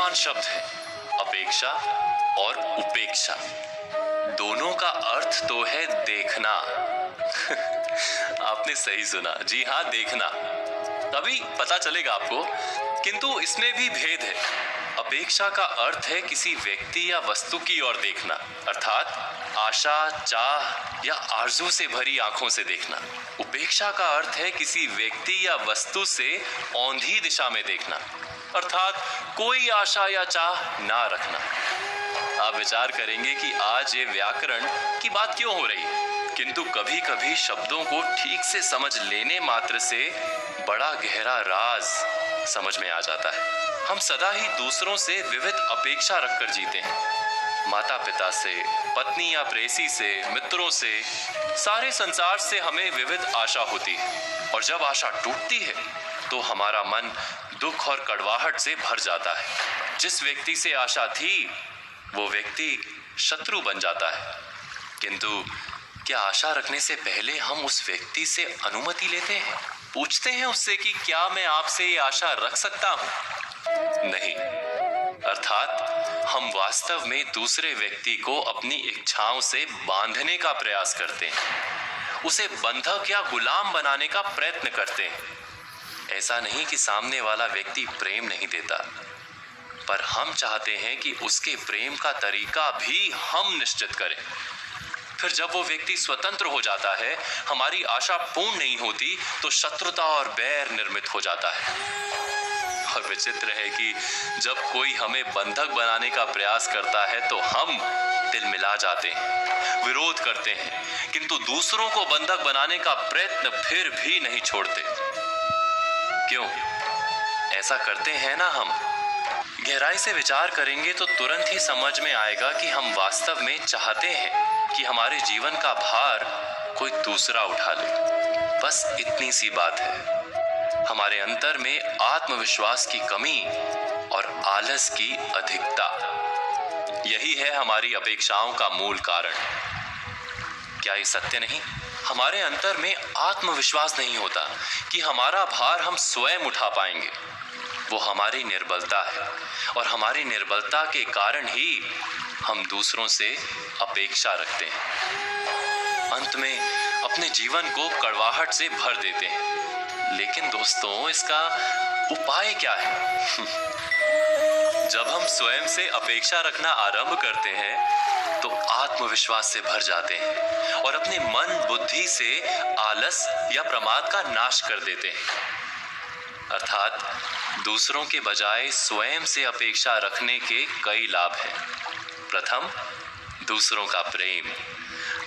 समान शब्द है, अपेक्षा और उपेक्षा। दोनों का अर्थ तो है देखना। आपने सही सुना, जी हाँ, देखना। अभी पता चलेगा आपको, किंतु इसमें भी भेद है। अपेक्षा का अर्थ है किसी व्यक्ति या वस्तु की ओर देखना, अर्थात आशा, चाह या आरजू से भरी आंखों से देखना। उपेक्षा का अर्थ है किसी व्यक्ति या वस्तु से औंधी दिशा में देखना, अर्थात कोई आशा या चाह ना रखना। आप विचार करेंगे कि आज ये व्याकरण की बात क्यों हो रही है, किंतु कभी कभी शब्दों को ठीक से समझ लेने मात्र से बड़ा गहरा राज समझ में आ जाता है। हम सदा ही दूसरों से विविध अपेक्षा रखकर जीते हैं। माता पिता से, पत्नी या प्रेयसी से, मित्रों से, सारे संसार से हमें विविध आशा होती है। और जब आशा टूटती है तो हमारा मन दुख और कड़वाहट से भर जाता है। जिस व्यक्ति से आशा थी वो व्यक्ति शत्रु बन जाता है। किंतु क्या आशा रखने से पहले हम उस व्यक्ति से अनुमति लेते हैं? पूछते हैं उससे कि क्या मैं आपसे ये आशा रख सकता हूं? नहीं। अर्थात हम वास्तव में दूसरे व्यक्ति को अपनी इच्छाओं से बांधने का प्रयास करते हैं, उसे बंधक या गुलाम बनाने का प्रयत्न करते हैं। ऐसा नहीं कि सामने वाला व्यक्ति प्रेम नहीं देता, पर हम चाहते हैं कि उसके प्रेम का तरीका भी हम निश्चित करें। फिर जब वो व्यक्ति स्वतंत्र हो जाता है, हमारी आशा पूर्ण नहीं होती, तो शत्रुता और बैर निर्मित हो जाता है। और विचित्र है कि जब कोई हमें बंधक बनाने का प्रयास करता है तो हम तिलमिला जाते हैं, विरोध करते हैं, किंतु दूसरों को बंधक बनाने का प्रयत्न फिर भी नहीं छोड़ते। क्यों ऐसा करते हैं ना? हम गहराई से विचार करेंगे तो तुरंत ही समझ में आएगा कि हम वास्तव में चाहते हैं कि हमारे जीवन का भार कोई दूसरा उठा ले। बस इतनी सी बात है। हमारे अंतर में आत्मविश्वास की कमी और आलस की अधिकता, यही है हमारी अपेक्षाओं का मूल कारण। क्या ये सत्य नहीं? हमारे अंतर में आत्मविश्वास नहीं होता कि हमारा भार हम स्वयं उठा पाएंगे। वो हमारी निर्बलता है, और हमारी निर्बलता के कारण ही हम दूसरों से अपेक्षा रखते हैं। अंत में अपने जीवन को कड़वाहट से भर देते हैं। लेकिन दोस्तों, इसका उपाय क्या है? जब हम स्वयं से अपेक्षा रखना आरंभ करते हैं तो आत्मविश्वास से भर जाते हैं और अपने मन बुद्धि से आलस या प्रमाद का नाश कर देते हैं। अर्थात दूसरों के बजाय स्वयं से अपेक्षा रखने के कई लाभ हैं। प्रथम, दूसरों का प्रेम,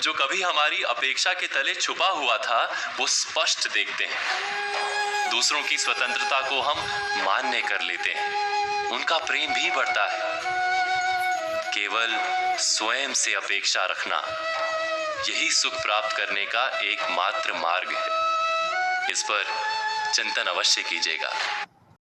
जो कभी हमारी अपेक्षा के तले छुपा हुआ था, वो स्पष्ट देखते हैं। दूसरों की स्वतंत्रता को हम मान्य कर लेते हैं, उनका प्रेम भी बढ़ता है। केवल स्वयं से अपेक्षा रखना, यही सुख प्राप्त करने का एकमात्र मार्ग है। इस पर चिंतन अवश्य कीजिएगा।